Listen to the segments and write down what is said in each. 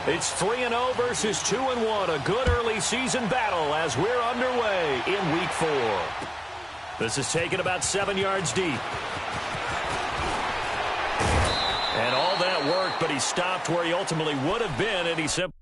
It's 3-0 versus 2-1. A good early season battle as we're underway in Week 4. This is taken about 7 yards deep. And all that work, but he stopped where he ultimately would have been, and he simply...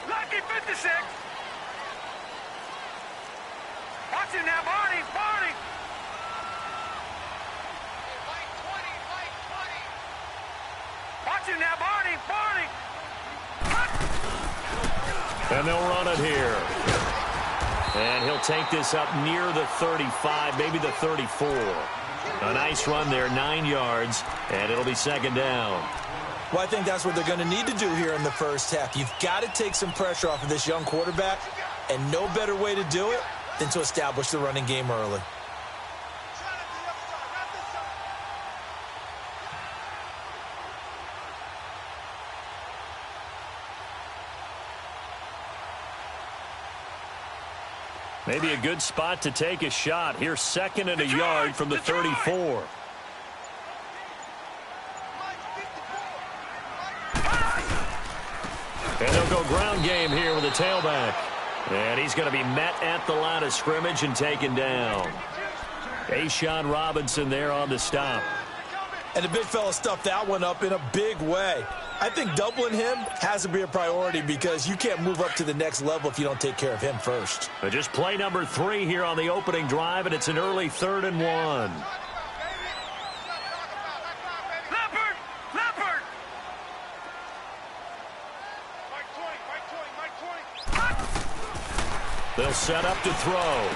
Lucky 56. Watch him now, Barney. Barney. White 20. Watch him now, Barney. Barney. And they'll run it here. And he'll take this up near the 35, maybe the 34. A nice run there, 9 yards, and it'll be second down. Well, I think that's what they're going to need to do here in the first half. You've got to take some pressure off of this young quarterback, and no better way to do it than to establish the running game early. Maybe a good spot to take a shot. Here's second and a yard from the 34. And they'll go ground game here with a tailback. And he's going to be met at the line of scrimmage and taken down. A'Shawn Robinson there on the stop. And the big fella stuffed that one up in a big way. I think doubling him has to be a priority because you can't move up to the next level if you don't take care of him first. But just play number 3 here on the opening drive, and it's an early 3rd and 1. They'll set up to throw.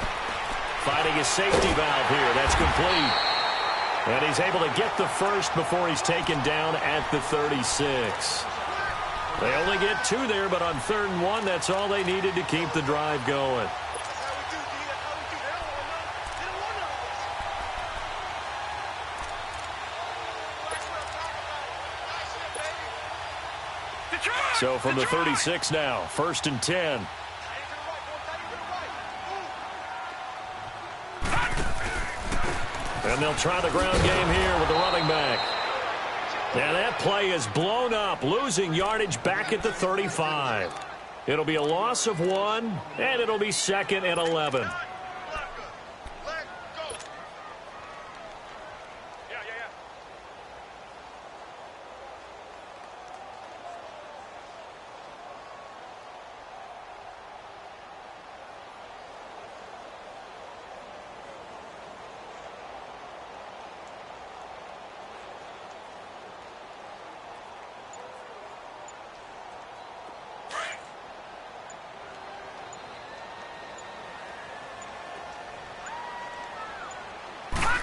Finding his safety valve here. That's complete. And he's able to get the first before he's taken down at the 36. They only get 2 there, but on 3rd and 1, that's all they needed to keep the drive going. So from the 36 now, 1st and 10. And they'll try the ground game here with the running back. Now that play is blown up, losing yardage back at the 35. It'll be a loss of 1, and it'll be 2nd and 11.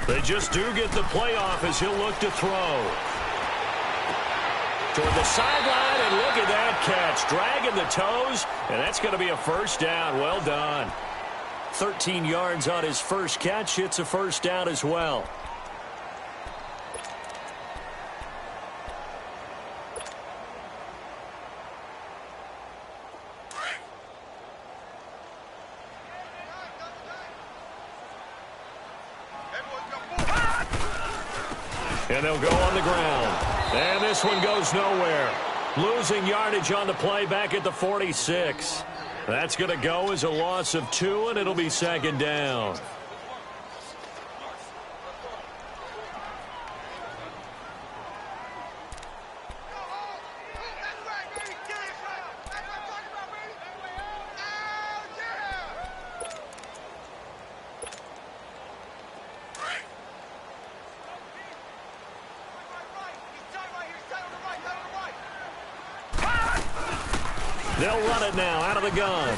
They just do get the playoff as he'll look to throw. Toward the sideline, and look at that catch. Dragging the toes, and that's going to be a first down. Well done. 13 yards on his first catch. It's a first down as well. And they'll go on the ground. And this one goes nowhere. Losing yardage on the play back at the 46. That's going to go as a loss of 2, and it'll be second down. They'll run it now out of the gun.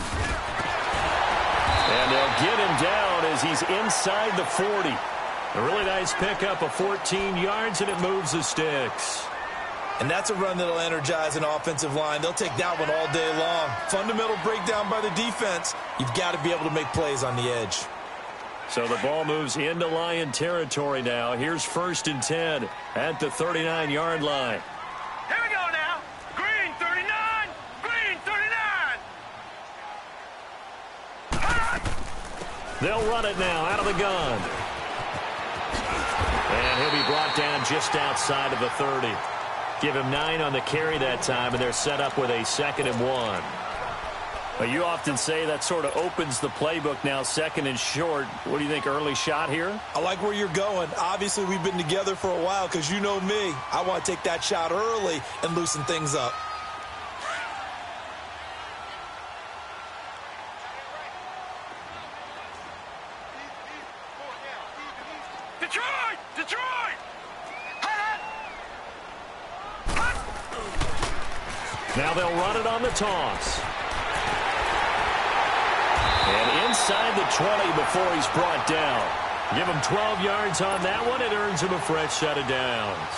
And they'll get him down as he's inside the 40. A really nice pickup of 14 yards, and it moves the sticks. And that's a run that'll energize an offensive line. They'll take that one all day long. Fundamental breakdown by the defense. You've got to be able to make plays on the edge. So the ball moves into Lion territory now. Here's 1st and 10 at the 39-yard line. Here we go now. Green 39. Green 39. They'll run it now out of the gun. And he'll be brought down just outside of the 30. Give him 9 on the carry that time, and they're set up with a 2nd and 1. Well, you often say that sort of opens the playbook now, 2nd and short. What do you think, early shot here? I like where you're going. Obviously, we've been together for a while because you know me. I want to take that shot early and loosen things up. Detroit! Detroit! Now they'll run it on the toss. And inside the 20 before he's brought down. Give him 12 yards on that one. It earns him a fresh set of downs.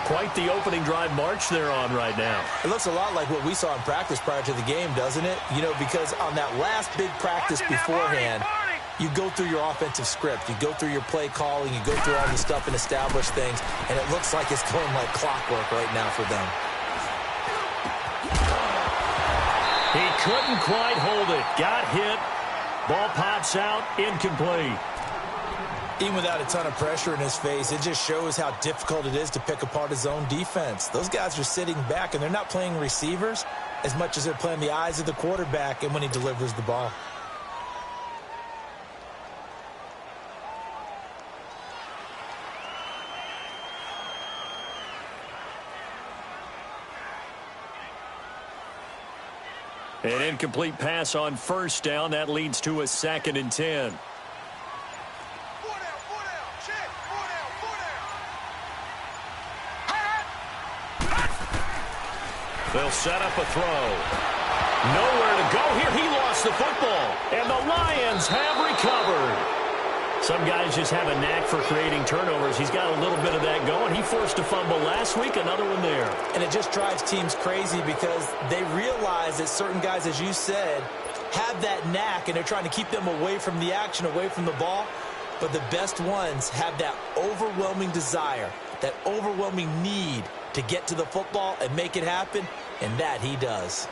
Quite the opening drive march they're on right now. It looks a lot like what we saw in practice prior to the game, doesn't it? You know, because on that last big practice beforehand, you go through your offensive script. You go through your play calling. You go through all the stuff and establish things. And it looks like it's going like clockwork right now for them. He couldn't quite hold it. Got hit. Ball pops out. Incomplete. Even without a ton of pressure in his face, it just shows how difficult it is to pick apart his own defense. Those guys are sitting back, and they're not playing receivers as much as they're playing the eyes of the quarterback and when he delivers the ball. An incomplete pass on 1st down. That leads to a 2nd and 10. They'll set up a throw. Nowhere to go here. He lost the football. And the Lions have recovered. Some guys just have a knack for creating turnovers. He's got a little bit of that going. He forced a fumble last week, another one there. And it just drives teams crazy because they realize that certain guys, as you said, have that knack, and they're trying to keep them away from the action, away from the ball. But the best ones have that overwhelming desire, that overwhelming need to get to the football and make it happen, and that he does.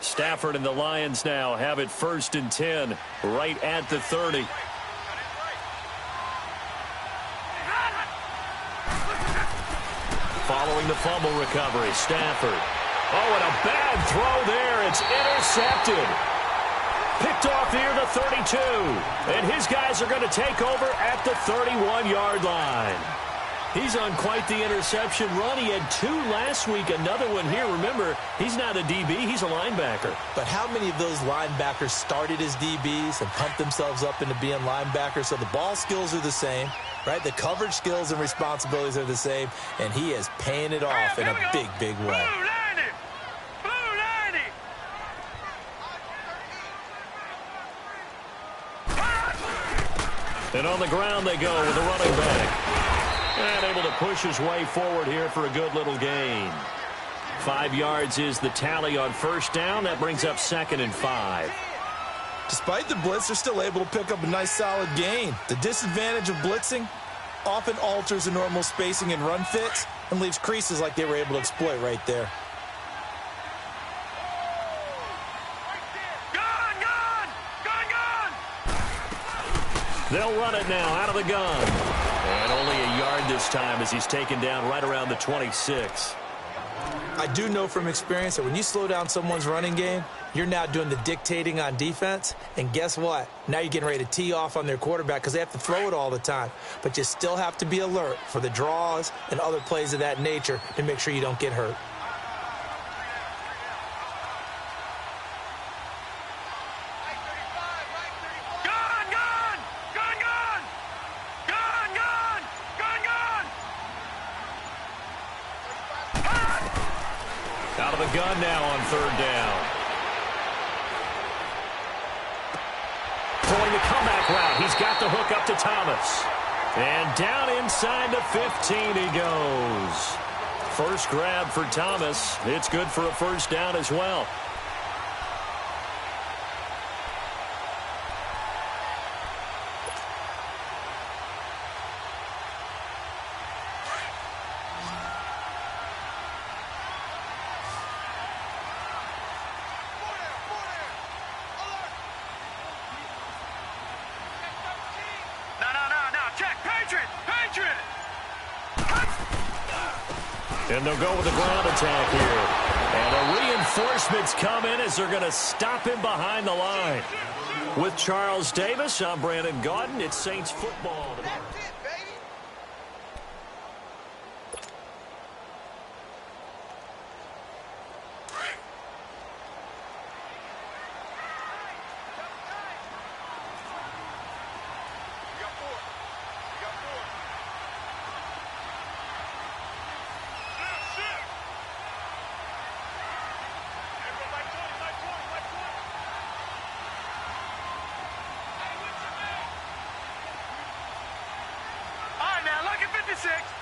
Stafford and the Lions now have it 1st and 10 right at the 30. Following the fumble recovery, Stafford. Oh, and a bad throw there. It's intercepted. Picked off near the 32. And his guys are going to take over at the 31-yard line. He's on quite the interception run. He had 2 last week, another one here. Remember, he's not a DB, he's a linebacker. But how many of those linebackers started as DBs and pumped themselves up into being linebackers? So the ball skills are the same, right? The coverage skills and responsibilities are the same, and he is paying it off in a big, big way. And on the ground they go with the running back. And able to push his way forward here for a good little gain. 5 yards is the tally on 1st down. That brings up 2nd and 5. Despite the blitz, they're still able to pick up a nice solid gain. The disadvantage of blitzing often alters the normal spacing and run fits and leaves creases like they were able to exploit right there. They'll run it now out of the gun. And only a yard this time as he's taken down right around the 26. I do know from experience that when you slow down someone's running game, you're now doing the dictating on defense. And guess what? Now you're getting ready to tee off on their quarterback because they have to throw it all the time. But you still have to be alert for the draws and other plays of that nature to make sure you don't get hurt. Out of the gun now on third down. Throwing the comeback route. He's got the hook up to Thomas. And down inside the 15 he goes. First grab for Thomas. It's good for a first down as well. And they'll go with the ground attack here. And the reinforcements come in as they're going to stop him behind the line. With Charles Davis, I'm Brandon Gaudin. It's Saints football.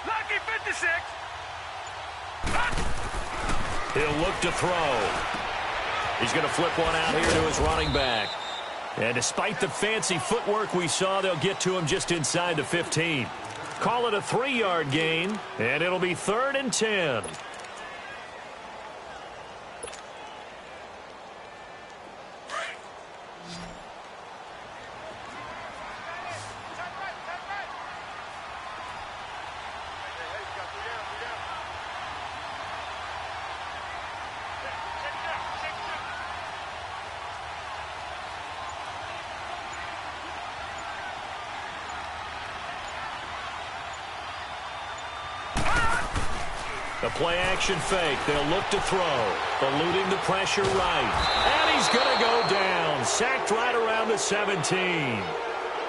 Lucky 56. He'll look to throw. He's going to flip one out here to his running back. And despite the fancy footwork we saw, they'll get to him just inside the 15. Call it a 3-yard gain, and it'll be 3rd and 10. The play-action fake. They'll look to throw. Eluding the pressure right. And he's going to go down. Sacked right around the 17.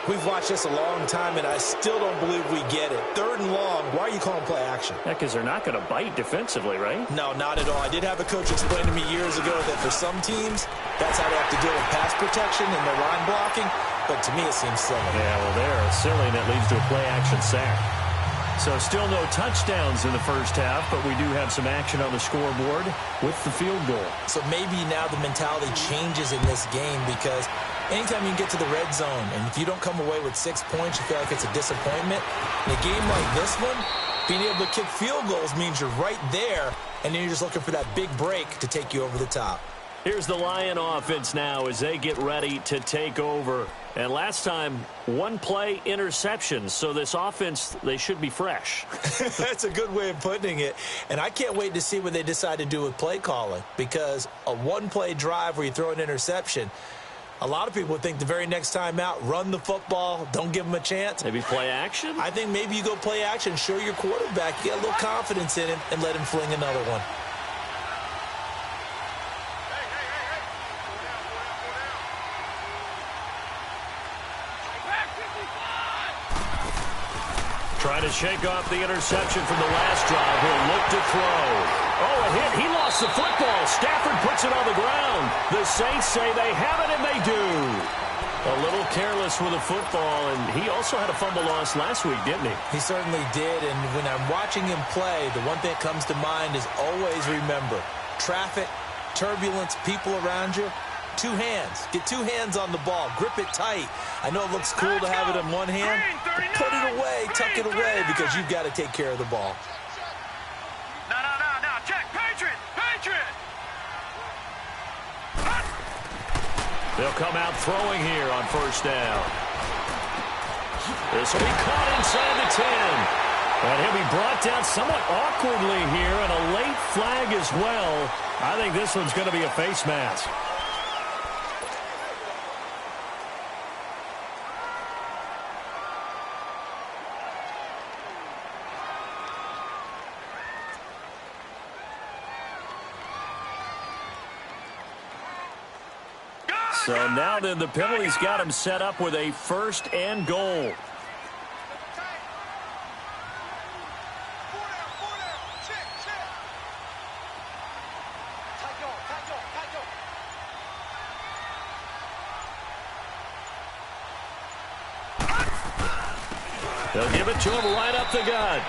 We've watched this a long time, and I still don't believe we get it. 3rd and long. Why are you calling play action? Yeah, because they're not going to bite defensively, right? No, not at all. I did have a coach explain to me years ago that for some teams, that's how they have to deal with pass protection and their line blocking. But to me, it seems silly. Yeah, well, they're silly, and that leads to a play-action sack. So still no touchdowns in the first half, but we do have some action on the scoreboard with the field goal. So maybe now the mentality changes in this game because anytime you can get to the red zone, and if you don't come away with 6 points, you feel like it's a disappointment. In a game like this one, being able to kick field goals means you're right there, and then you're just looking for that big break to take you over the top. Here's the Lion offense now as they get ready to take over. And last time, 1 play interception. So this offense, they should be fresh. That's a good way of putting it. And I can't wait to see what they decide to do with play calling. Because a 1-play drive where you throw an interception, a lot of people would think the very next time out, run the football, don't give them a chance. Maybe play action? I think maybe you go play action, show your quarterback, you get a little confidence in him, and let him fling another one. Trying to shake off the interception from the last drive. He'll look to throw. Oh, a hit. He lost the football. Stafford puts it on the ground. The Saints say they have it, and they do. A little careless with the football, and he also had a fumble loss last week, didn't he? He certainly did, and when I'm watching him play, the one thing that comes to mind is always remember, traffic, turbulence, people around you. 2 hands. Get 2 hands on the ball. Grip it tight. I know it looks cool to have it in one hand, but put it away, tuck it away, because you've got to take care of the ball. No. Check. Patriot. They'll come out throwing here on first down. This will be caught inside the 10. And he'll be brought down somewhat awkwardly here, and a late flag as well. I think this one's going to be a face mask. So now then the penalty's got him set up with a 1st and goal. They'll give it to him right up the gut.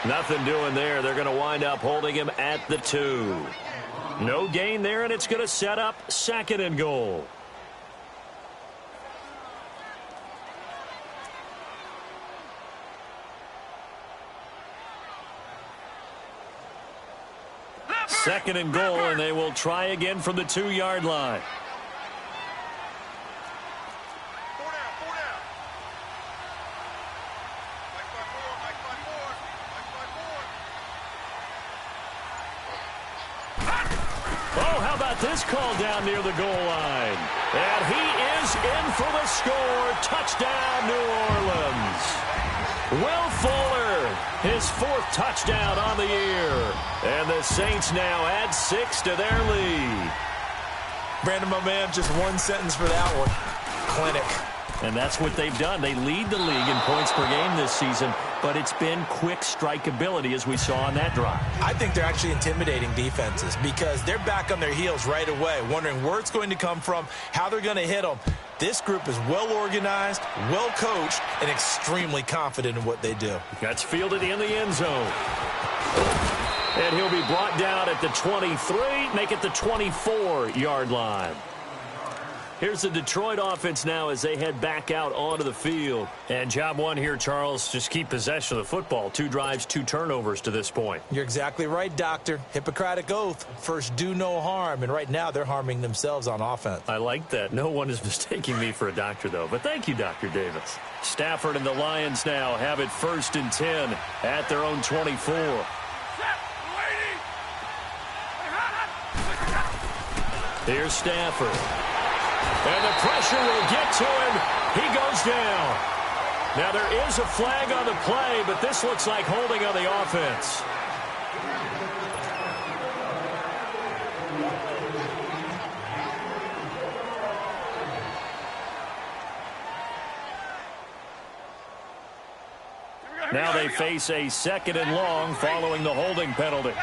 Nothing doing there. They're going to wind up holding him at the 2. No gain there, and it's going to set up 2nd and goal. Second and goal, and they will try again from the 2-yard line. Oh, how about this call down near the goal line? And he is in for the score. Touchdown, New Orleans. Will Fuller, his 4th touchdown on the year. And the Saints now add 6 to their lead. Brandon, my man, just one sentence for that one. Clinic. And that's what they've done. They lead the league in points per game this season, but it's been quick strikeability as we saw on that drive. I think they're actually intimidating defenses because they're back on their heels right away, wondering where it's going to come from, how they're going to hit them. This group is well organized, well coached, and extremely confident in what they do. That's fielded in the end zone. And he'll be brought down at the 23, make it the 24-yard line. Here's the Detroit offense now as they head back out onto the field. And job one here, Charles, just keep possession of the football. 2 drives, 2 turnovers to this point. You're exactly right, Doctor. Hippocratic oath. First, do no harm. And right now, they're harming themselves on offense. I like that. No one is mistaking me for a doctor, though. But thank you, Dr. Davis. Stafford and the Lions now have it 1st and 10 at their own 24. Here's Stafford. And the pressure will get to him. He goes down. Now there is a flag on the play, but this looks like holding on the offense. Now they face a 2nd and long following the holding penalty.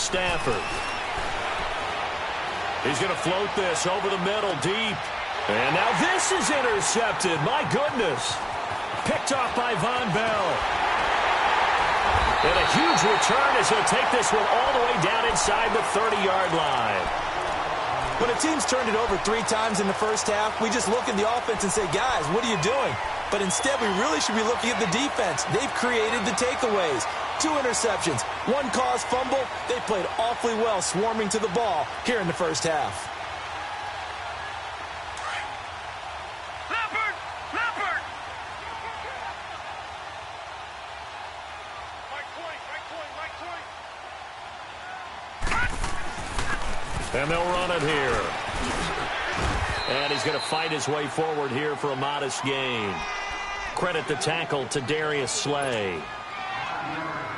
Stafford. He's going to float this over the middle deep. And now this is intercepted. My goodness. Picked off by Von Bell. And a huge return as he'll take this one all the way down inside the 30-yard line. When a team's turned it over 3 times in the first half, we just look at the offense and say, guys, what are you doing? But instead, we really should be looking at the defense. They've created the takeaways. 2 interceptions, 1 caused fumble. They played awfully well swarming to the ball here in the first half. Leopard! And they'll run it here. And he's going to fight his way forward here for a modest gain. Credit the tackle to Darius Slay.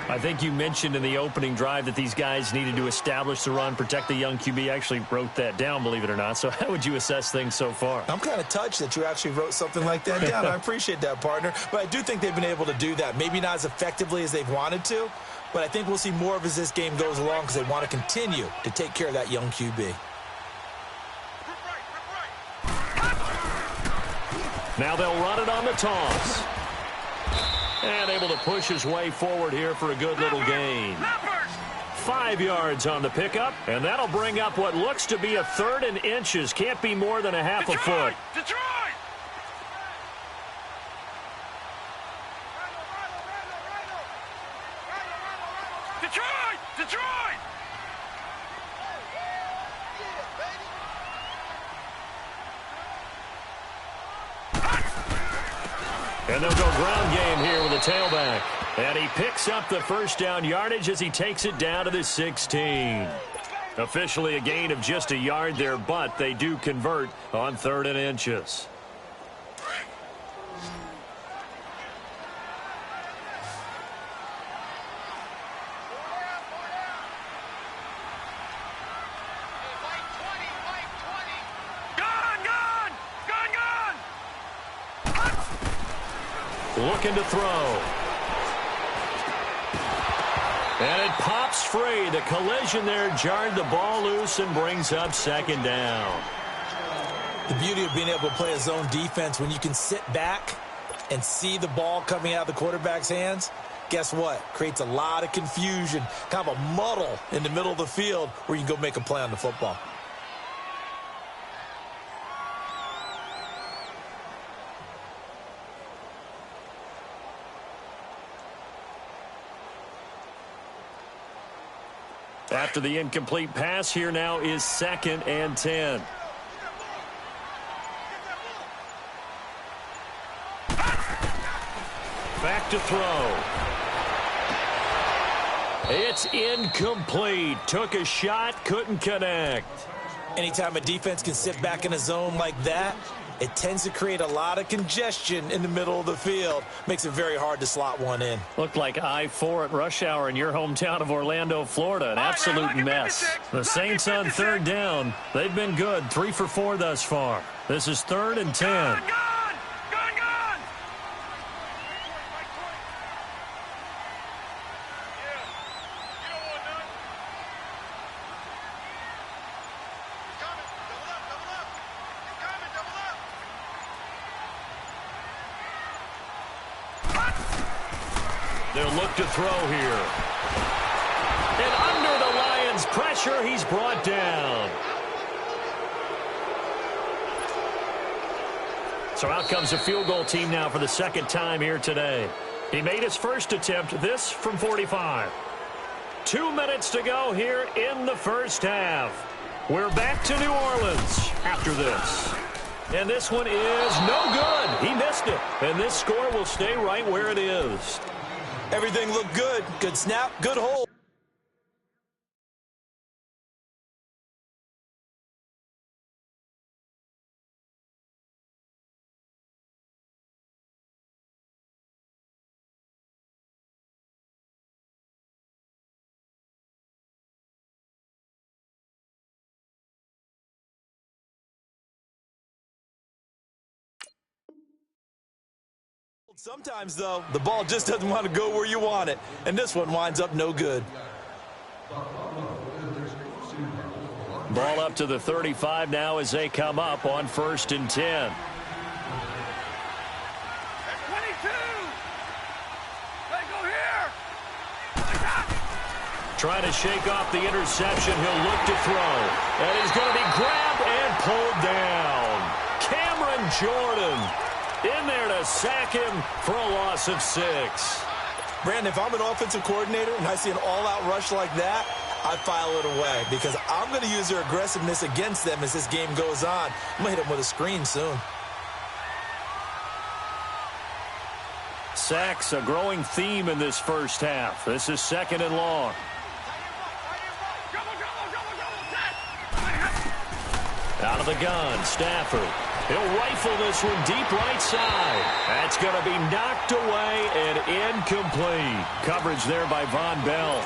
I think you mentioned in the opening drive that these guys needed to establish the run, protect the young QB. I actually wrote that down, believe it or not. So how would you assess things so far? I'm kind of touched that you actually wrote something like that down. I appreciate that, partner. But I do think they've been able to do that. Maybe not as effectively as they've wanted to, but I think we'll see more of as this game goes along because they want to continue to take care of that young QB. Now they'll run it on the toss. And able to push his way forward here for a good little gain. 5 yards on the pickup, and that'll bring up what looks to be a 3rd and inches. Can't be more than a half a foot. Detroit! And they'll go ground game here with a tailback. And he picks up the first down yardage as he takes it down to the 16. Officially a gain of just a yard there, but they do convert on 3rd and inches. Looking to throw. And it pops free. The collision there jarred the ball loose and brings up 2nd down. The beauty of being able to play a zone defense when you can sit back and see the ball coming out of the quarterback's hands, guess what? Creates a lot of confusion, kind of a muddle in the middle of the field where you can go make a play on the football. After the incomplete pass, here now is 2nd and 10. Back to throw. It's incomplete. Took a shot, couldn't connect. Anytime a defense can sit back in a zone like that, it tends to create a lot of congestion in the middle of the field. Makes it very hard to slot one in. Looked like I-4 at rush hour in your hometown of Orlando, Florida. An absolute mess. The Saints on 3rd down. They've been good. 3 for 4 thus far. This is 3rd and 10. They'll look to throw here. And under the Lions' pressure, he's brought down. So out comes a field goal team now for the 2nd time here today. He made his first attempt, this from 45. 2 minutes to go here in the first half. We're back to New Orleans after this. And this one is no good. He missed it. And this score will stay right where it is. Everything looked good. Good snap, good hold. Sometimes, though, the ball just doesn't want to go where you want it, and this one winds up no good. Ball up to the 35 now as they come up on 1st and 10. 22. They go here. Trying to shake off the interception. He'll look to throw. And he's going to be grabbed and pulled down. Cameron Jordan in there to sack him for a loss of 6. Brandon, if I'm an offensive coordinator and I see an all-out rush like that, I file it away because I'm going to use their aggressiveness against them as this game goes on. I'm going to hit them with a screen soon. Sacks, a growing theme in this first half. This is 2nd and long. Out of the gun, Stafford. He'll rifle this one deep right side. That's going to be knocked away and incomplete. Coverage there by Von Bell.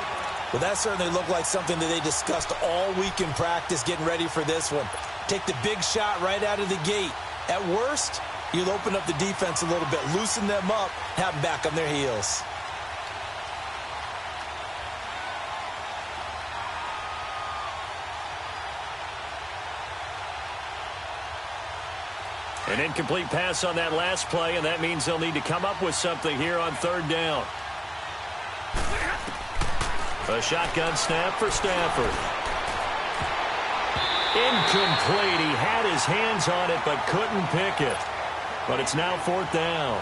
Well, that certainly looked like something that they discussed all week in practice, getting ready for this one. Take the big shot right out of the gate. At worst, you'll open up the defense a little bit, loosen them up, have them back on their heels. An incomplete pass on that last play, and that means they'll need to come up with something here on 3rd down. A shotgun snap for Stafford. Incomplete. He had his hands on it but couldn't pick it. But it's now 4th down.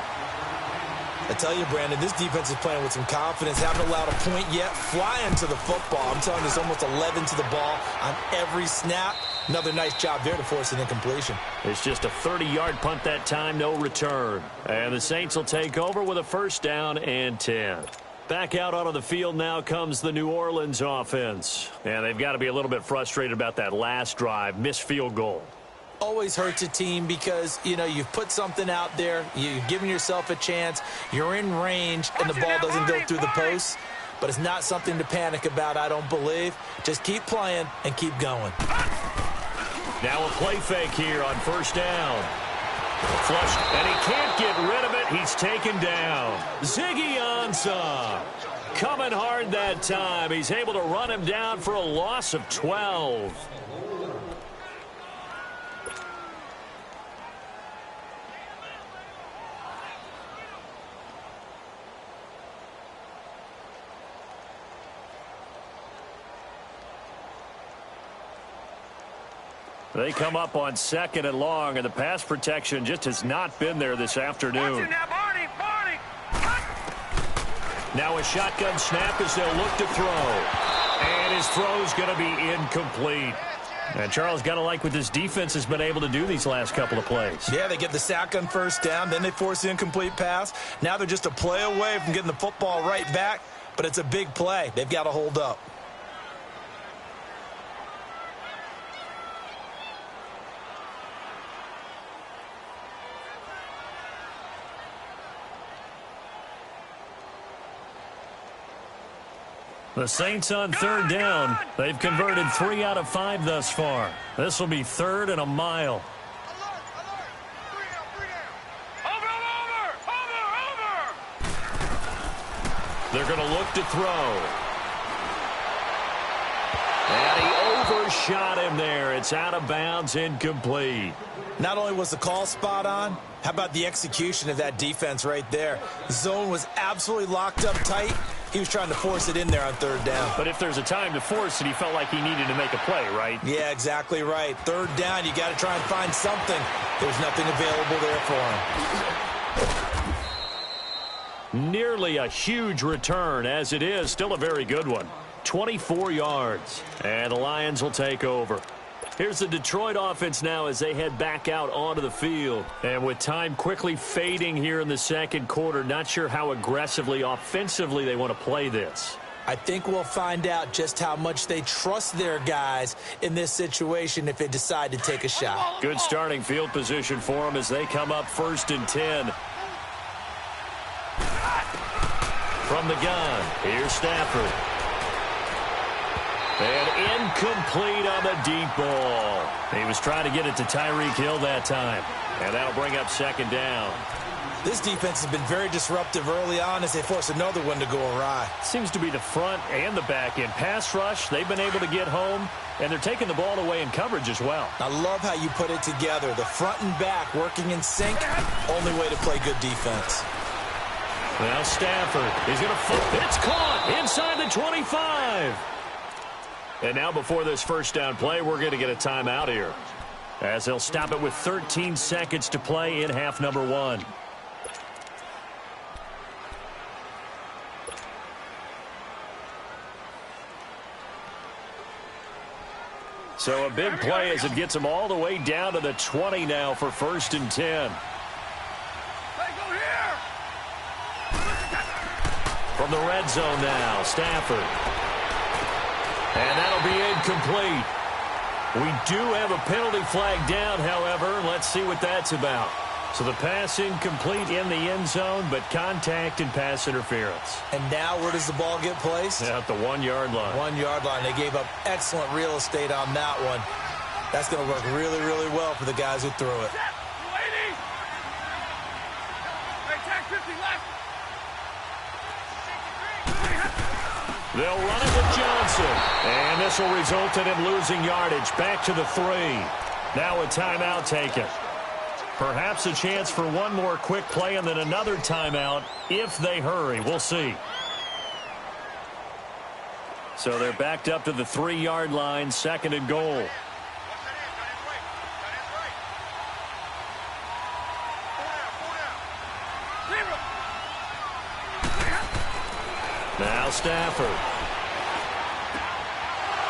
I tell you, Brandon, this defense is playing with some confidence. Haven't allowed a point yet. Flying to the football. I'm telling you, there's almost 11 to the ball on every snap. Another nice job there to force an incompletion. It's just a 30-yard punt that time, no return. And the Saints will take over with a first down and 10. Back out onto the field now comes the New Orleans offense. And they've got to be a little bit frustrated about that last drive, missed field goal. Always hurts a team because, you know, you've put something out there, you've given yourself a chance, you're in range, and the ball doesn't go through the post. But it's not something to panic about, I don't believe. Just keep playing and keep going. Now a play fake here on first down. Flushed, and he can't get rid of it. He's taken down. Ziggy Ansah coming hard that time. He's able to run him down for a loss of 12. They come up on second and long, and the pass protection just has not been there this afternoon. Now a shotgun snap as they'll look to throw. And his throw's going to be incomplete. And Charles, got to like what this defense has been able to do these last couple of plays. Yeah, they get the sack on first down, then they force the incomplete pass. Now they're just a play away from getting the football right back, but it's a big play. They've got to hold up. The Saints on third down. They've converted 3 out of 5 thus far. This will be 3rd and a mile. They're going to look to throw. And he overshot him there. It's out of bounds, incomplete. Not only was the call spot on, how about the execution of that defense right there? The zone was absolutely locked up tight. He was trying to force it in there on third down. But if there's a time to force it, he felt like he needed to make a play, right? Yeah, exactly right. Third down, you got to try and find something. There's nothing available there for him. Nearly a huge return. As it is, still a very good one. 24 yards. And the Lions will take over. Here's the Detroit offense now as they head back out onto the field. And with time quickly fading here in the second quarter, not sure how aggressively, offensively they want to play this. I think we'll find out just how much they trust their guys in this situation if they decide to take a shot. Good starting field position for them as they come up 1st and 10. From the gun, here's Stafford. And incomplete on the deep ball. He was trying to get it to Tyreek Hill that time. And that'll bring up 2nd down. This defense has been very disruptive early on as they force another one to go awry. Seems to be the front and the back end. Pass rush, they've been able to get home, and they're taking the ball away in coverage as well. I love how you put it together. The front and back working in sync, only way to play good defense. Now Stafford, he's going to flip. It's caught inside the 25. And now before this first down play, we're going to get a timeout here, as they'll stop it with 13 seconds to play in half number 1. So a big play as it gets them all the way down to the 20 now for 1st and 10. From the red zone now, Stafford. And that'll be incomplete. We do have a penalty flag down, however. Let's see what that's about. So the pass incomplete in the end zone, but contact and pass interference. And now where does the ball get placed? At the 1-yard line. 1-yard line. They gave up excellent real estate on that one. That's going to work really, really well for the guys who threw it. They'll run it with Johnson. And this will result in him losing yardage. Back to the 3. Now a timeout taken. Perhaps a chance for one more quick play and then another timeout if they hurry. We'll see. So they're backed up to the 3-yard line, 2nd and goal. Now Stafford.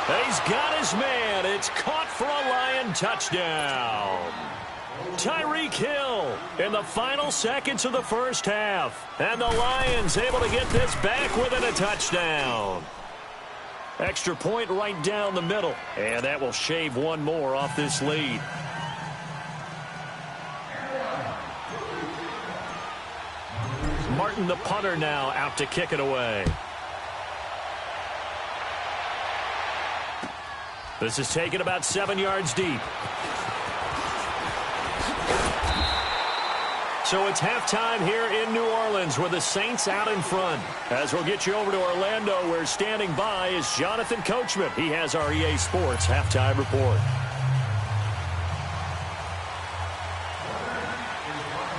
He's got his man. It's caught for a Lion touchdown. Tyreek Hill in the final seconds of the first half. And the Lions able to get this back within a touchdown. Extra point right down the middle. And that will shave one more off this lead. Martin, the punter, now out to kick it away. This is taken about 7 yards deep. So it's halftime here in New Orleans with the Saints out in front. As we'll get you over to Orlando, where standing by is Jonathan Coachman. He has our EA Sports halftime report.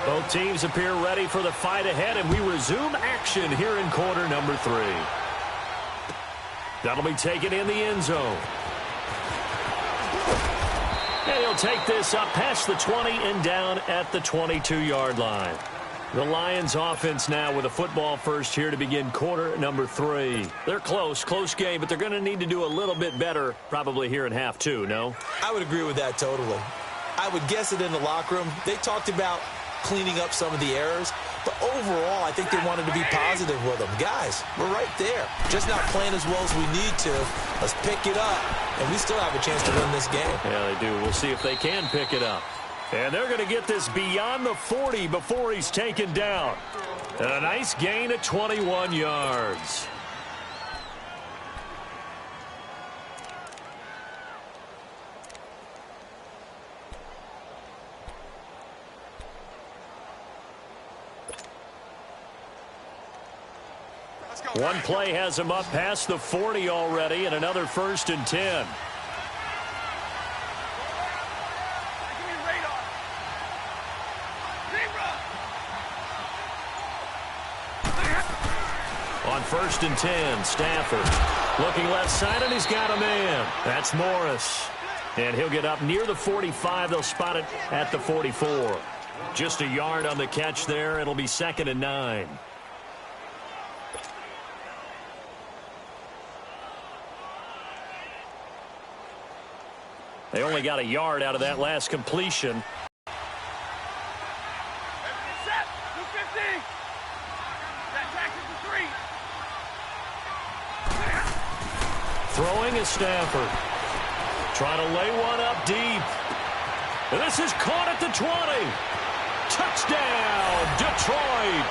Both teams appear ready for the fight ahead, and we resume action here in quarter number 3. That'll be taken in the end zone. And he'll take this up past the 20 and down at the 22-yard line. The Lions offense now with a football first here to begin quarter number 3. They're close game, but they're going to need to do a little bit better probably here in half 2, no? I would agree with that totally. I would guess it in the locker room. They talked about cleaning up some of the errors, but overall, I think they wanted to be positive with them. Guys, we're right there. Just not playing as well as we need to. Let's pick it up, and we still have a chance to win this game. Yeah, they do. We'll see if they can pick it up. And they're going to get this beyond the 40 before he's taken down. And a nice gain at 21 yards. One play has him up past the 40 already, and another 1st and 10. On 1st and 10, Stafford looking left side, and he's got a man. That's Morris. And he'll get up near the 45. They'll spot it at the 44. Just a yard on the catch there. It'll be 2nd and 9. They only got a yard out of that last completion. Throwing is Stafford. Trying to lay one up deep. And this is caught at the 20. Touchdown, Detroit.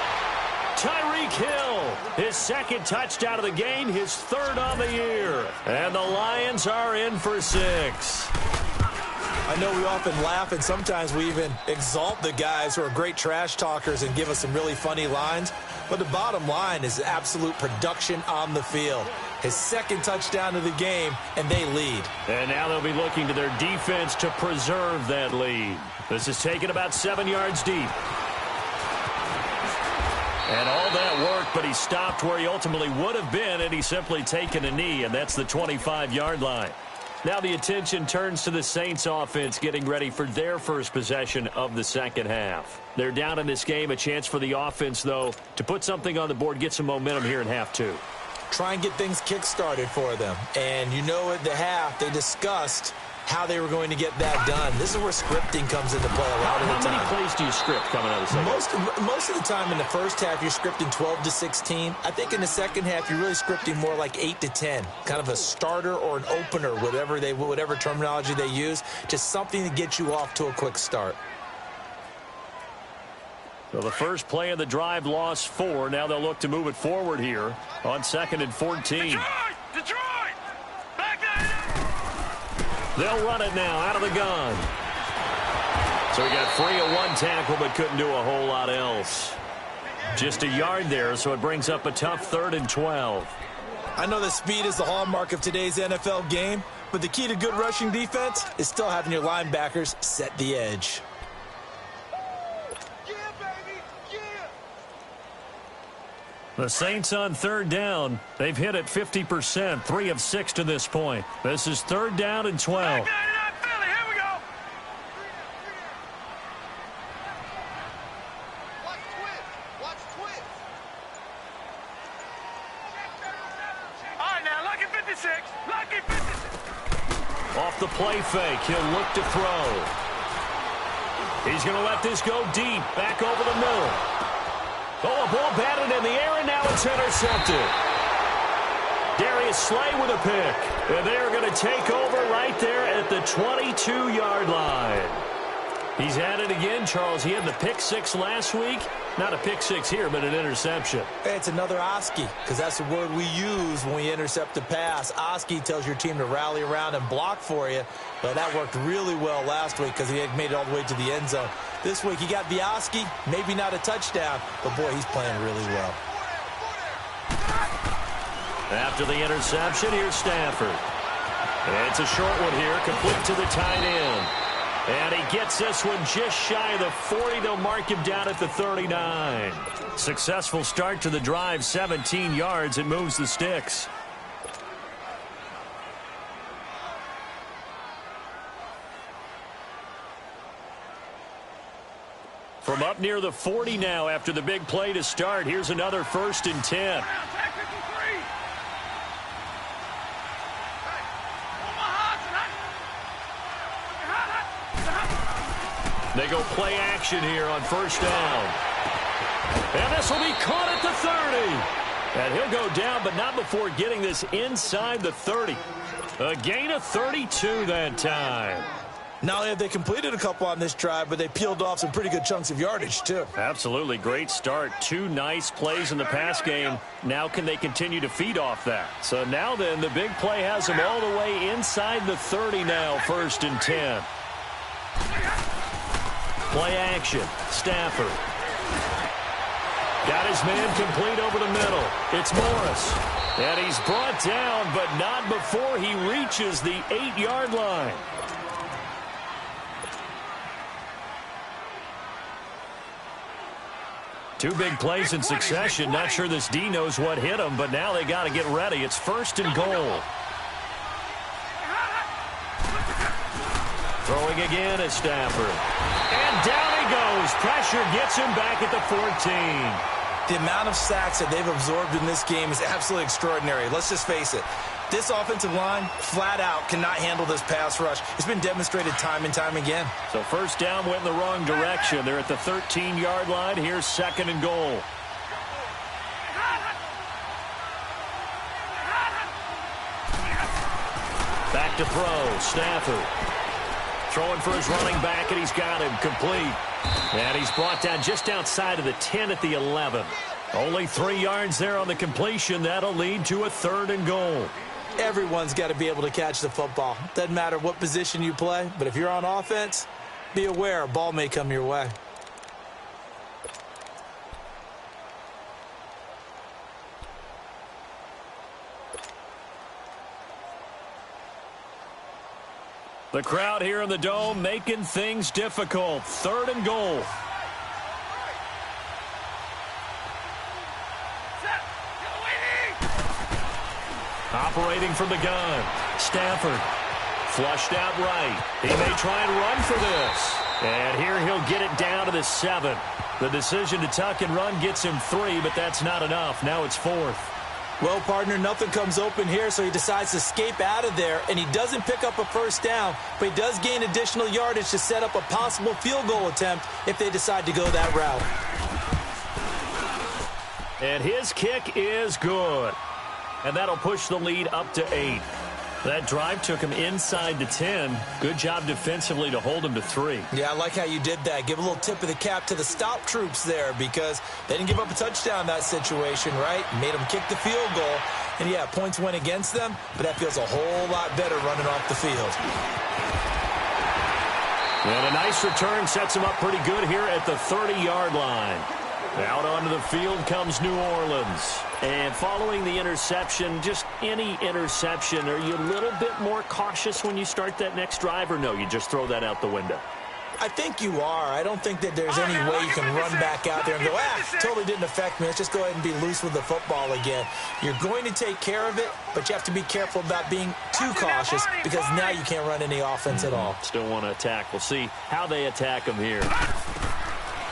Tyreek Hill, his 2nd touchdown of the game, his 3rd on the year. And the Lions are in for 6. I know we often laugh, and sometimes we even exalt the guys who are great trash talkers and give us some really funny lines. But the bottom line is absolute production on the field. His 2nd touchdown of the game, and they lead. And now they'll be looking to their defense to preserve that lead. This is taken about 7 yards deep. And all that worked, but he stopped where he ultimately would have been, and he's simply taken a knee, and that's the 25-yard line. Now the attention turns to the Saints offense getting ready for their first possession of the second half. They're down in this game. A chance for the offense, though, to put something on the board, get some momentum here in half 2. Try and get things kick-started for them. And you know at the half, they discussed how they were going to get that done. This is where scripting comes into play a lot of the time. How many plays do you script coming out of the second? Most of the time in the first half, you're scripting 12 to 16. I think in the second half, you're really scripting more like 8 to 10. Kind of a starter or an opener, whatever terminology they use, just something to get you off to a quick start. So the first play of the drive lost 4. Now they'll look to move it forward here on 2nd and 14. Detroit! Back that up! They'll run it now out of the gun. So he got free of 1 tackle but couldn't do a whole lot else. Just a yard there, so it brings up a tough 3rd and 12. I know that speed is the hallmark of today's NFL game, but the key to good rushing defense is still having your linebackers set the edge. The Saints on 3rd down. They've hit it 50%, 3 of 6 to this point. This is 3rd down and 12. All right, now, lucky 56. Lucky 56. Off the play fake, he'll look to throw. He's going to let this go deep, back over the middle. Oh, a ball batted in the air, and now it's intercepted. Darius Slay with a pick. And they're going to take over right there at the 22-yard line. He's at it again, Charles. He had the pick six last week. Not a pick six here, but an interception. Hey, it's another Oski, because that's the word we use when we intercept a pass. Oski tells your team to rally around and block for you. But that worked really well last week because he had made it all the way to the end zone. This week he got the Oski, maybe not a touchdown, but boy, he's playing really well. After the interception, here's Stafford. And it's a short one here, complete to the tight end. And he gets this one just shy of the 40. They'll mark him down at the 39. Successful start to the drive, 17 yards. It moves the sticks. From up near the 40 now after the big play to start. Here's another 1st and 10. They go play action here on 1st down. And this will be caught at the 30. And he'll go down, but not before getting this inside the 30. A gain of 32 that time. Not only have they completed a couple on this drive, but they peeled off some pretty good chunks of yardage, too. Absolutely. Great start. 2 nice plays in the pass game. Now can they continue to feed off that? So now then, the big play has them all the way inside the 30 now, 1st and 10. Play action. Stafford. Got his man complete over the middle. It's Morris. And he's brought down, but not before he reaches the 8-yard line. Two big plays in succession. Not sure this D knows what hit him, but now they got to get ready. It's 1st and goal. Throwing again at Stafford. And down he goes. Pressure gets him back at the 14. The amount of sacks that they've absorbed in this game is absolutely extraordinary. Let's just face it. This offensive line, flat out, cannot handle this pass rush. It's been demonstrated time and time again. So 1st down went in the wrong direction. They're at the 13-yard line. Here's 2nd and goal. Back to throw. Stafford. Throwing for his running back, and he's got him complete. And he's brought down just outside of the 10 at the 11. Only 3 yards there on the completion. That'll lead to a 3rd and goal. Everyone's got to be able to catch the football. Doesn't matter what position you play, but if you're on offense, be aware a ball may come your way. The crowd here in the Dome making things difficult. 3rd and goal. Operating from the gun. Stafford. Flushed out right. He may try and run for this. And here he'll get it down to the 7. The decision to tuck and run gets him 3, but that's not enough. Now it's 4th. Well, partner, nothing comes open here, so he decides to escape out of there, and he doesn't pick up a 1st down, but he does gain additional yardage to set up a possible field goal attempt if they decide to go that route. And his kick is good. And that'll push the lead up to 8. That drive took him inside the 10. Good job defensively to hold him to 3. Yeah, I like how you did that. Give a little tip of the cap to the stop troops there because they didn't give up a touchdown in that situation, right? Made them kick the field goal. And, yeah, points went against them, but that feels a whole lot better running off the field. And a nice return sets him up pretty good here at the 30-yard line. Out onto the field comes New Orleans. And following the interception, just any interception, are you a little bit more cautious when you start that next drive, or no, you just throw that out the window? I think you are. I don't think that there's any way you can run back out there and go, totally didn't affect me. Let's just go ahead and be loose with the football again. You're going to take care of it, but you have to be careful about being too cautious because now you can't run any offense at all. Still want to attack. We'll see how they attack them here.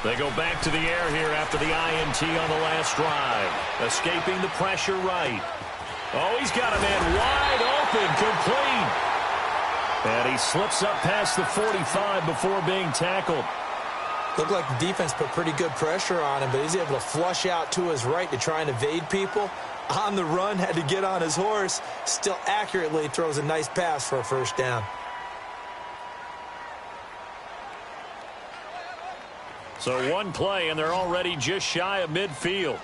They go back to the air here after the INT on the last drive. Escaping the pressure right. Oh, he's got a man wide open, complete. And he slips up past the 45 before being tackled. Looked like the defense put pretty good pressure on him, but he's able to flush out to his right to try and evade people. On the run, had to get on his horse. Still accurately throws a nice pass for a first down. So one play, and they're already just shy of midfield.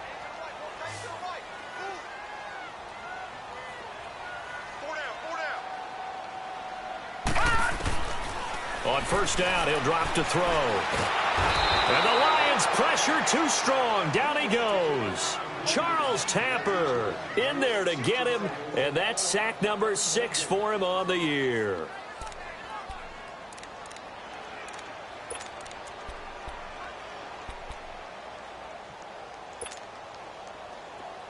On first down, he'll drop to throw. And the Lions pressure too strong. Down he goes. Charles Tapper in there to get him, and that's sack number 6 for him on the year.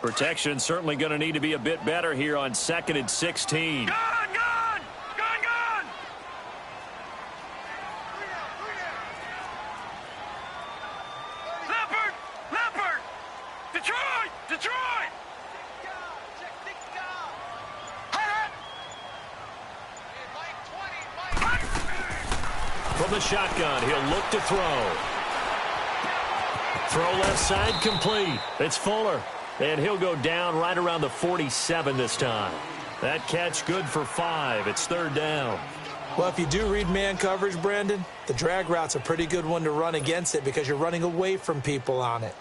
Protection certainly going to need to be a bit better here on 2nd and 16. From the shotgun, he'll look to throw. Throw left side complete. It's Fuller. And he'll go down right around the 47 this time. That catch good for 5. It's 3rd down. Well, if you do read man coverage, Brandon, the drag route's a pretty good one to run against it because you're running away from people on it.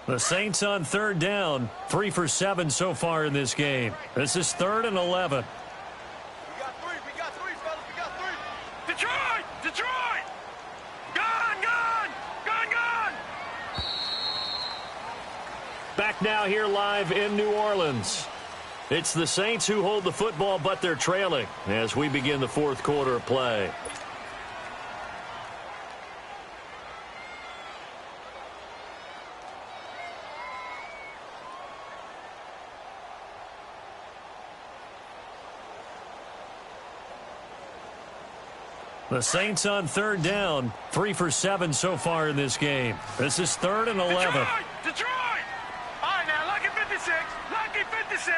The Saints on 3rd down. 3 for 7 so far in this game. This is 3rd and 11. We got three, fellas. We got 3. Detroit! Gone! Back now here live in New Orleans. It's the Saints who hold the football, but they're trailing as we begin the 4th quarter of play. The Saints on 3rd down. 3 for 7 so far in this game. This is 3rd and 11. Detroit! All right, now, lucky 56. Lucky 56.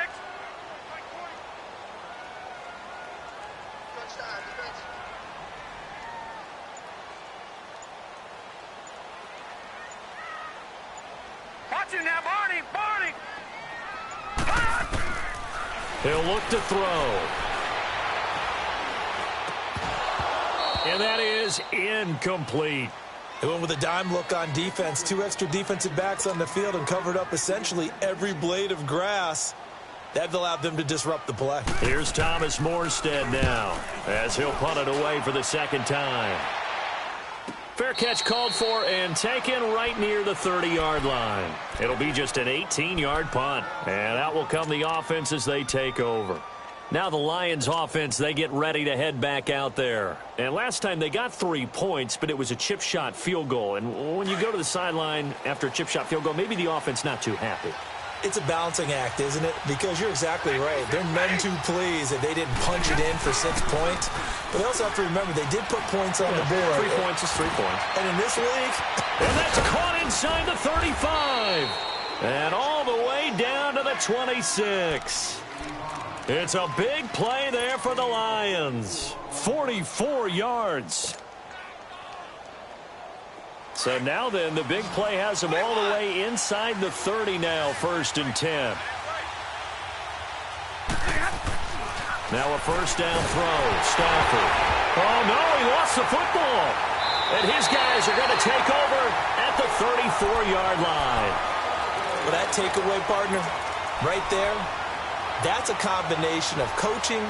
Watch him now, Barney! He'll look to throw. And that is incomplete. They went with a dime look on defense. 2 extra defensive backs on the field and covered up essentially every blade of grass. That allowed them to disrupt the play. Here's Thomas Morstead now as he'll punt it away for the 2nd time. Fair catch called for and taken right near the 30-yard line. It'll be just an 18-yard punt. And out will come the offense as they take over. Now the Lions offense, they get ready to head back out there. And last time they got 3 points, but it was a chip shot field goal. And when you go to the sideline after a chip shot field goal, maybe the offense not too happy. It's a balancing act, isn't it? Because you're exactly right. They're none too pleased that they didn't punch it in for 6 points. But they also have to remember they did put points on the board. 3 points is 3 points. And in this league... And that's caught inside the 35. And all the way down to the 26. It's a big play there for the Lions. 44 yards. So now then, the big play has them all the way inside the 30 now, 1st and 10. Now a 1st down throw. Stafford. Oh, no, he lost the football. And his guys are going to take over at the 34-yard line. Well, that takeaway, partner, right there, that's a combination of coaching,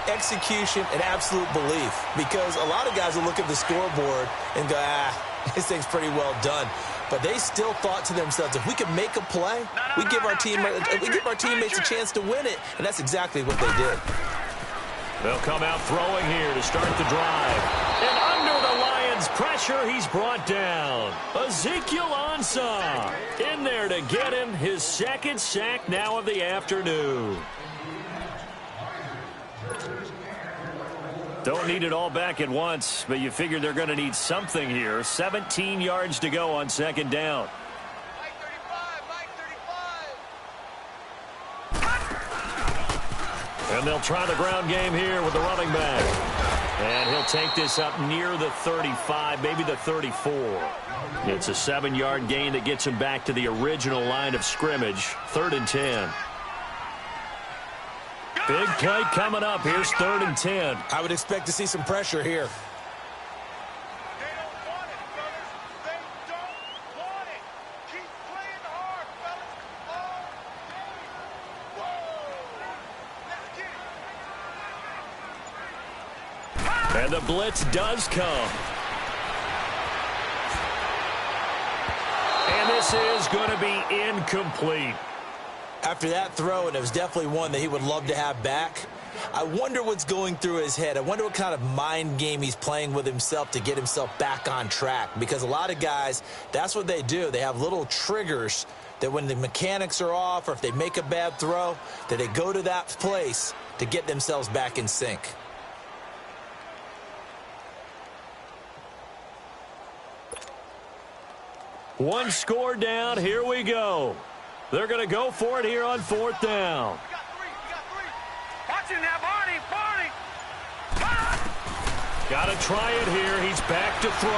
execution, and absolute belief. Because a lot of guys will look at the scoreboard and go, this thing's pretty well done. But they still thought to themselves, if we can make a play, we give our teammates a chance to win it. And that's exactly what they did. They'll come out throwing here to start the drive. And under the Lions' pressure, he's brought down. Ezekiel Ansah in there to get him his 2nd sack now of the afternoon. Don't need it all back at once, but you figure they're going to need something here. 17 yards to go on 2nd down. And they'll try the ground game here with the running back. And he'll take this up near the 35, maybe the 34. It's a 7-yard gain that gets him back to the original line of scrimmage, 3rd and 10. Big play coming up. Here's 3rd and 10. I would expect to see some pressure here. They don't want it, fellas. They don't want it. Keep playing hard, fellas. All day. Whoa. Let's get it. And the blitz does come. And this is going to be incomplete. After that throw, and it was definitely one that he would love to have back, I wonder what's going through his head. I wonder what kind of mind game he's playing with himself to get himself back on track. Because a lot of guys, that's what they do. They have little triggers that when the mechanics are off or if they make a bad throw, that they go to that place to get themselves back in sync. One score down. Here we go. They're going to go for it here on 4th down. We got three. Watch him now, Barney. Got to try it here. He's back to throw.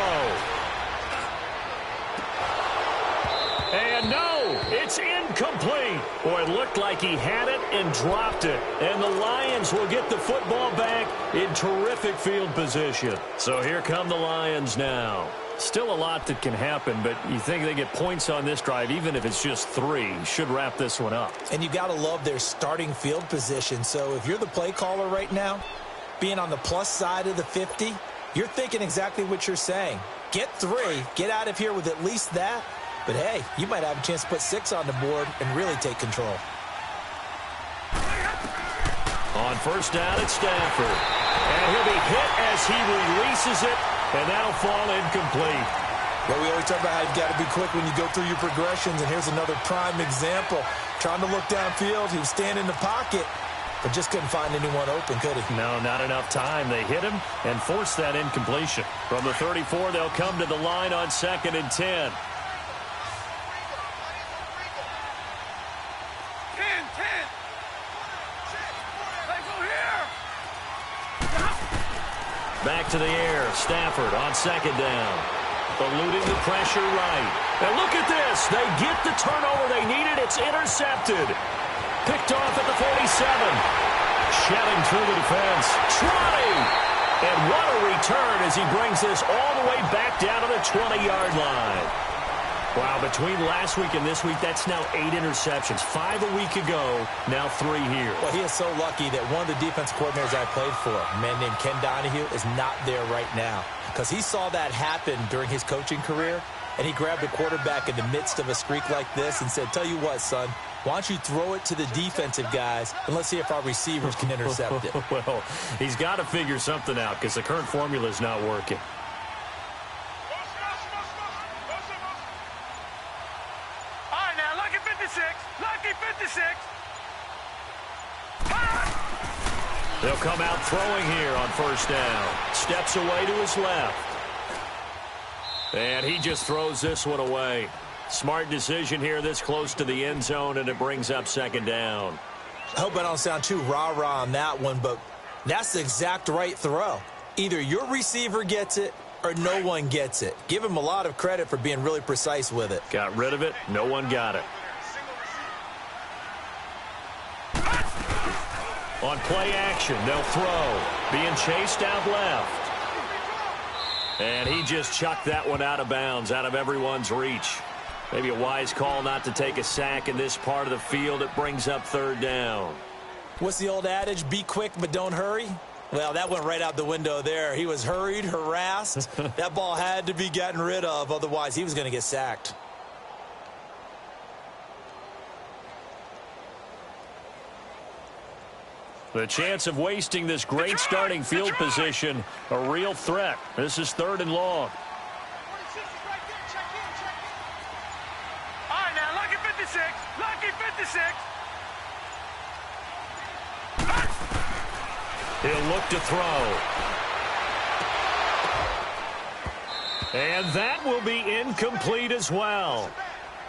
And no, it's incomplete. Boy, it looked like he had it and dropped it. And the Lions will get the football back in terrific field position. So here come the Lions now. Still a lot that can happen, but you think they get points on this drive, even if it's just 3. Should wrap this one up. And you got to love their starting field position. So if you're the play caller right now, being on the plus side of the 50, you're thinking exactly what you're saying. Get 3, get out of here with at least that. But, hey, you might have a chance to put 6 on the board and really take control. On 1st down, it's Stafford. And he'll be hit as he releases it. And that'll fall incomplete. Well, we always talk about how you've got to be quick when you go through your progressions, and here's another prime example. Trying to look downfield, he was standing in the pocket, but just couldn't find anyone open, could he? No, not enough time. They hit him and forced that incompletion. From the 34, they'll come to the line on 2nd and 10. 10. Let's go here. Back to the air. Stafford on 2nd down. Eluding the pressure right. And look at this. They get the turnover they needed. It's intercepted. Picked off at the 47. Shedding through the defense. Trotting. And what a return as he brings this all the way back down to the 20-yard line. Wow, between last week and this week, that's now 8 interceptions. 5 a week ago, now 3 here. Well, he is so lucky that one of the defense coordinators I played for, a man named Ken Donahue, is not there right now. Because he saw that happen during his coaching career, and he grabbed a quarterback in the midst of a streak like this and said, tell you what, son, why don't you throw it to the defensive guys, and let's see if our receivers can intercept it. Well, he's got to figure something out because the current formula is not working. Lucky 56. They'll come out throwing here on 1st down. Steps away to his left. And he just throws this one away. Smart decision here this close to the end zone, and it brings up 2nd down. I hope I don't sound too rah-rah on that one, but that's the exact right throw. Either your receiver gets it or no one gets it. Give him a lot of credit for being really precise with it. Got rid of it. No one got it. On play action, they'll throw. Being chased out left. And he just chucked that one out of bounds, out of everyone's reach. Maybe a wise call not to take a sack in this part of the field. It brings up 3rd down. What's the old adage? Be quick, but don't hurry. Well, that went right out the window there. He was hurried, harassed. That ball had to be gotten rid of. Otherwise, he was going to get sacked. The chance of wasting this great starting field position, a real threat. This is 3rd and long. 46 is right there. Check in. All right, now, lucky 56. Lucky 56. He'll look to throw. And that will be incomplete as well.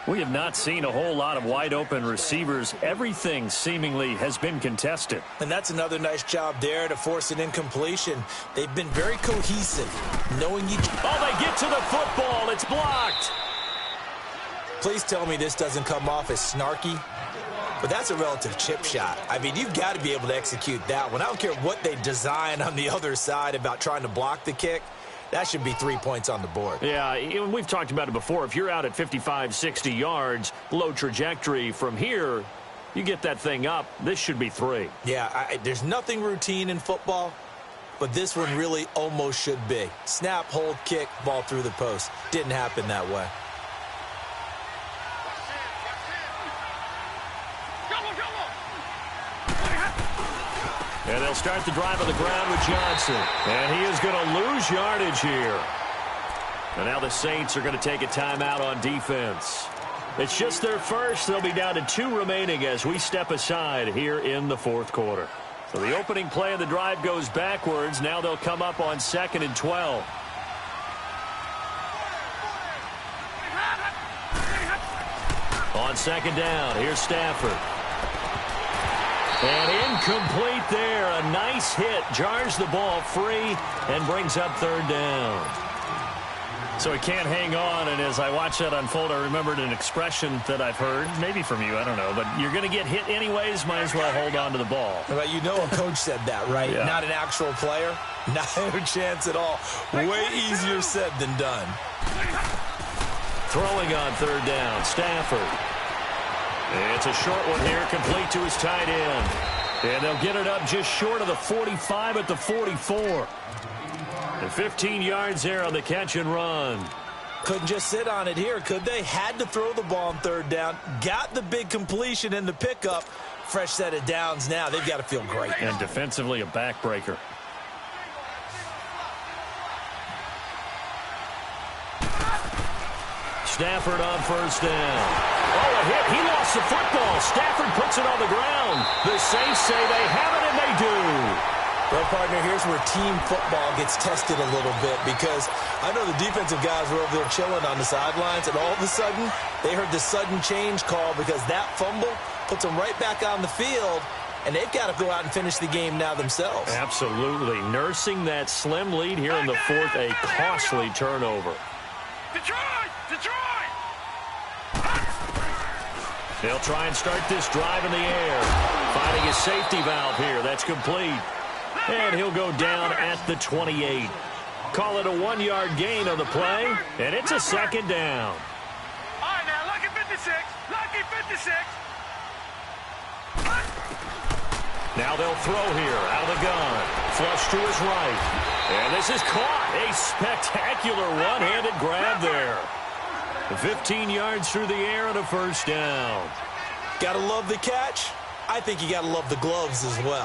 We have not seen a whole lot of wide-open receivers. Everything seemingly has been contested. And that's another nice job there to force an incompletion. They've been very cohesive, knowing each... Oh, they get to the football. It's blocked. Please tell me this doesn't come off as snarky. But that's a relative chip shot. I mean, you've got to be able to execute that one. I don't care what they design on the other side about trying to block the kick. That should be 3 points on the board. Yeah, we've talked about it before. If you're out at 55, 60 yards, low trajectory from here, you get that thing up, this should be 3. Yeah, there's nothing routine in football, but this one really almost should be. Snap, hold, kick, ball through the post. Didn't happen that way. And they'll start the drive on the ground with Johnson. And he is going to lose yardage here. And now the Saints are going to take a timeout on defense. It's just their first. They'll be down to 2 remaining as we step aside here in the fourth quarter. So the opening play of the drive goes backwards. Now they'll come up on 2nd and 12. On 2nd down, here's Stafford. And incomplete there. A nice hit. Jars the ball free and brings up 3rd down. So he can't hang on. And as I watch that unfold, I remembered an expression that I've heard, maybe from you, I don't know. But you're going to get hit anyways. Might as well hold on to the ball. But you know a coach said that, right? Yeah. Not an actual player. Not a chance at all. Way easier said than done. Throwing on 3rd down. Stafford. It's a short one here, complete to his tight end. And they'll get it up just short of the 45 at the 44. And 15 yards there on the catch and run. Couldn't just sit on it here, could they? Had to throw the ball on 3rd down. Got the big completion in the pickup. Fresh set of downs now. They've got to feel great. And defensively a backbreaker. Stafford on 1st down. Oh, a hit. He lost the football. Stafford puts it on the ground. The Saints say they have it, and they do. Well, partner, here's where team football gets tested a little bit because I know the defensive guys were over there chilling on the sidelines, and all of a sudden, they heard the sudden change call because that fumble puts them right back on the field, and they've got to go out and finish the game now themselves. Absolutely. Nursing that slim lead here in the 4th, a costly turnover. Detroit! Detroit! They'll try and start this drive in the air. Finding his safety valve here. That's complete. And he'll go down at the 28. Call it a 1-yard gain on the play, and it's a 2nd down. All right, now, lucky 56. Lucky 56. Now they'll throw here out of the gun. Flush to his right. And this is caught. A spectacular one-handed grab there. 15 yards through the air and a 1st down. Got to love the catch. I think you got to love the gloves as well.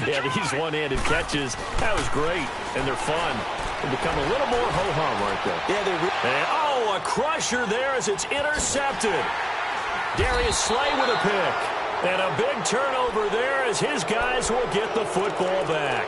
Yeah, these one-handed catches, that was great, and they're fun. They become a little more ho-hum, aren't they? Yeah, they're... A crusher there as it's intercepted. Darius Slay with a pick. And a big turnover there as his guys will get the football back.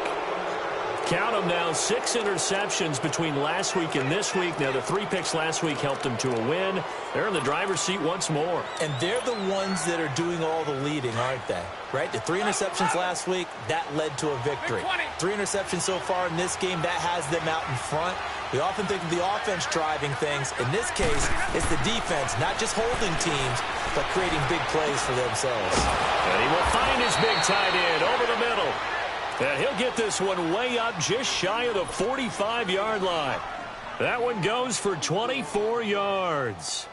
Count them now, 6 interceptions between last week and this week. Now, the 3 picks last week helped them to a win. They're in the driver's seat once more. And they're the ones that are doing all the leading, aren't they? Right? The 3 interceptions last week, that led to a victory. 3 interceptions so far in this game, that has them out in front. We often think of the offense driving things. In this case, it's the defense, not just holding teams, but creating big plays for themselves. And he will find his big tight end over the middle. And he'll get this one way up just shy of the 45-yard line. That one goes for 24 yards.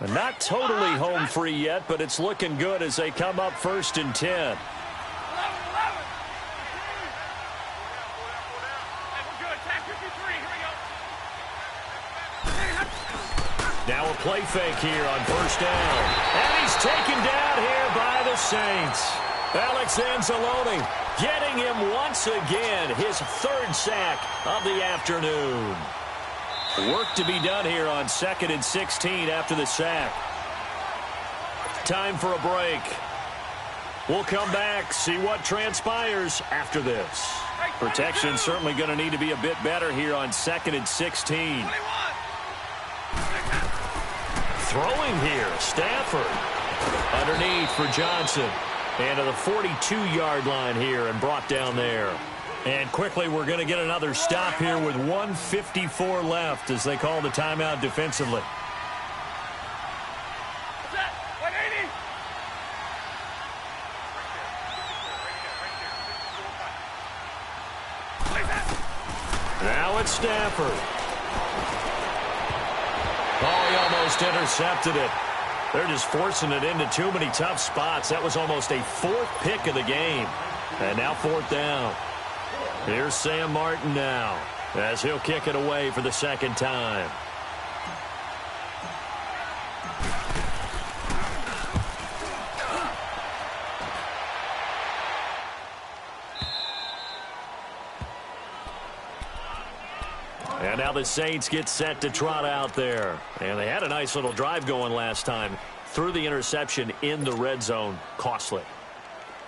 And not totally home free yet, but it's looking good as they come up 1st and 10. Now a play fake here on 1st down. And he's taken down here by the Saints. Alex Anzalone getting him once again, his 3rd sack of the afternoon. Work to be done here on 2nd and 16 after the sack. Time for a break. We'll come back, see what transpires after this. Protection certainly going to need to be a bit better here on 2nd and 16. throwing here. Stafford underneath for Johnson. And to the 42-yard line here and brought down there. And quickly we're going to get another stop here with 1:54 left as they call the timeout defensively. Now it's Stafford. Oh, he almost intercepted it. They're just forcing it into too many tough spots. That was almost a fourth pick of the game. And now fourth down. Here's Sam Martin now as he'll kick it away for the second time. And now the Saints get set to trot out there. And they had a nice little drive going last time. Threw the interception in the red zone. Costly.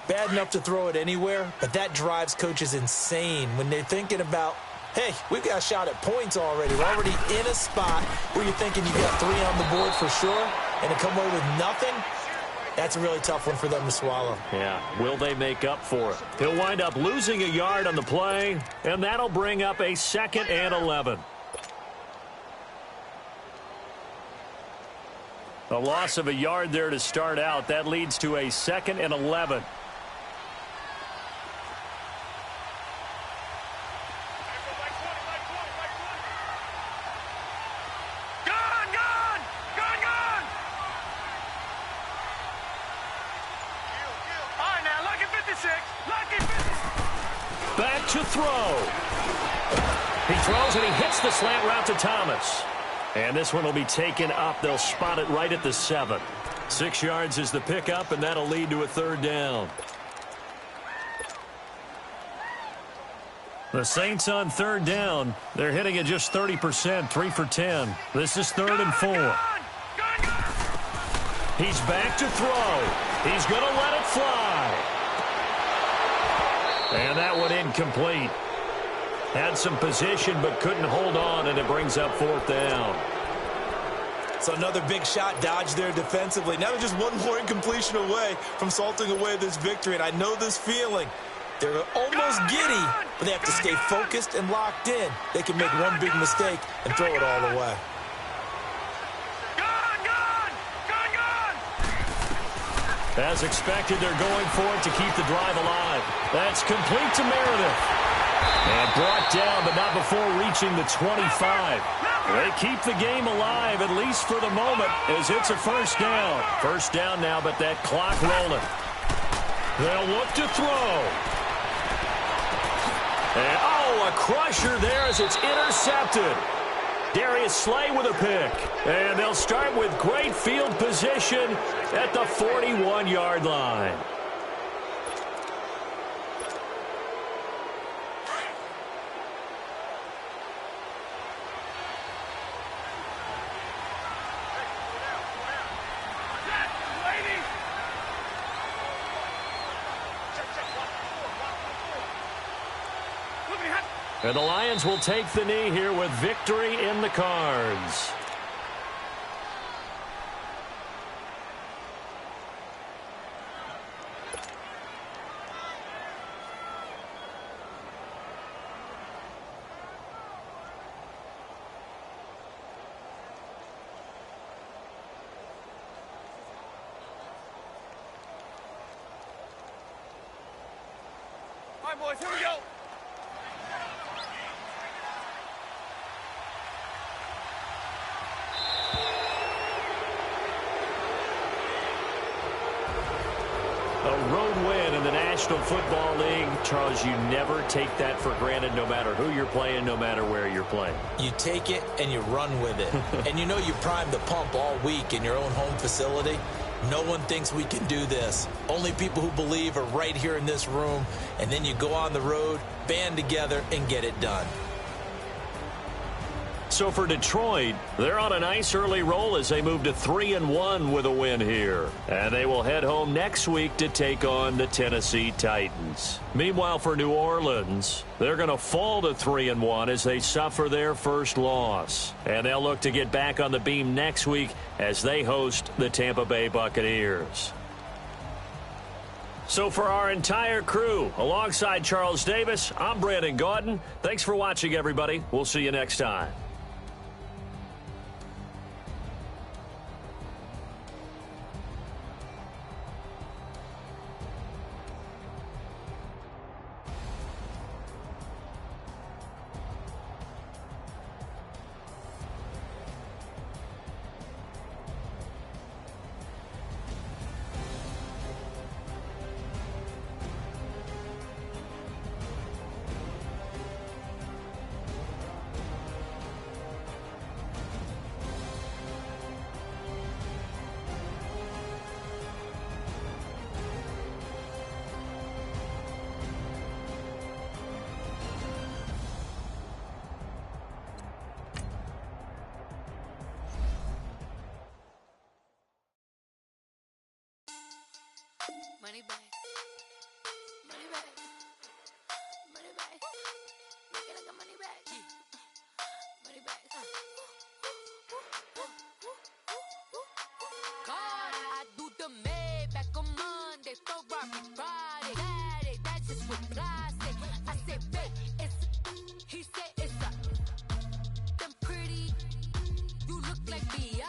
Bad enough to throw it anywhere, but that drives coaches insane when they're thinking about, hey, we've got a shot at points already. We're already in a spot where you're thinking you got 3 on the board for sure, and to come away with nothing, that's a really tough one for them to swallow. Yeah, will they make up for it? He'll wind up losing a yard on the play, and that'll bring up a 2nd and 11. A loss of a yard there to start out. That leads to a 2nd and 11. Back to throw. He throws and he hits the slant route to Thomas. And this one will be taken up. They'll spot it right at the 7. 6 yards is the pickup, and that'll lead to a 3rd down. The Saints on 3rd down. They're hitting it just 30%, 3 for 10. This is 3rd and 4. He's back to throw. He's going to let it fly. And that one incomplete. Had some position but couldn't hold on, and it brings up 4th down. So another big shot dodged there defensively. Now they're just one more incompletion away from salting away this victory, and I know this feeling. They're almost giddy, but they have to stay focused and locked in. They can make one big mistake and throw it all away. As expected, they're going for it to keep the drive alive. That's complete to Meredith. And brought down, but not before reaching the 25. They keep the game alive, at least for the moment, as it's a 1st down. 1st down now, but that clock rolling. They'll look to throw. And, oh, a crusher there as it's intercepted. Darius Slay with a pick. And they'll start with great field position at the 41-yard line. And the Lions will take the knee here with victory in the cards. All right, boys, here we go. A road win in the National Football League. Charles, you never take that for granted, no matter who you're playing, no matter where you're playing. You take it and you run with it. And you know you primed the pump all week in your own home facility. No one thinks we can do this. Only people who believe are right here in this room. And then you go on the road, band together, and get it done. So for Detroit, they're on a nice early roll as they move to 3-1 with a win here. And they will head home next week to take on the Tennessee Titans. Meanwhile, for New Orleans, they're going to fall to 3-1 as they suffer their first loss. And they'll look to get back on the beam next week as they host the Tampa Bay Buccaneers. So for our entire crew, alongside Charles Davis, I'm Brandon Gaudin. Thanks for watching, everybody. We'll see you next time. Money back. Money back. Money back. Make it like a money back. Money back. God, I do the Maybach on Monday, Ferrari Friday, Saturday, that's just what I say. I say, babe, it's he said it's a them pretty. You look like Beyonce.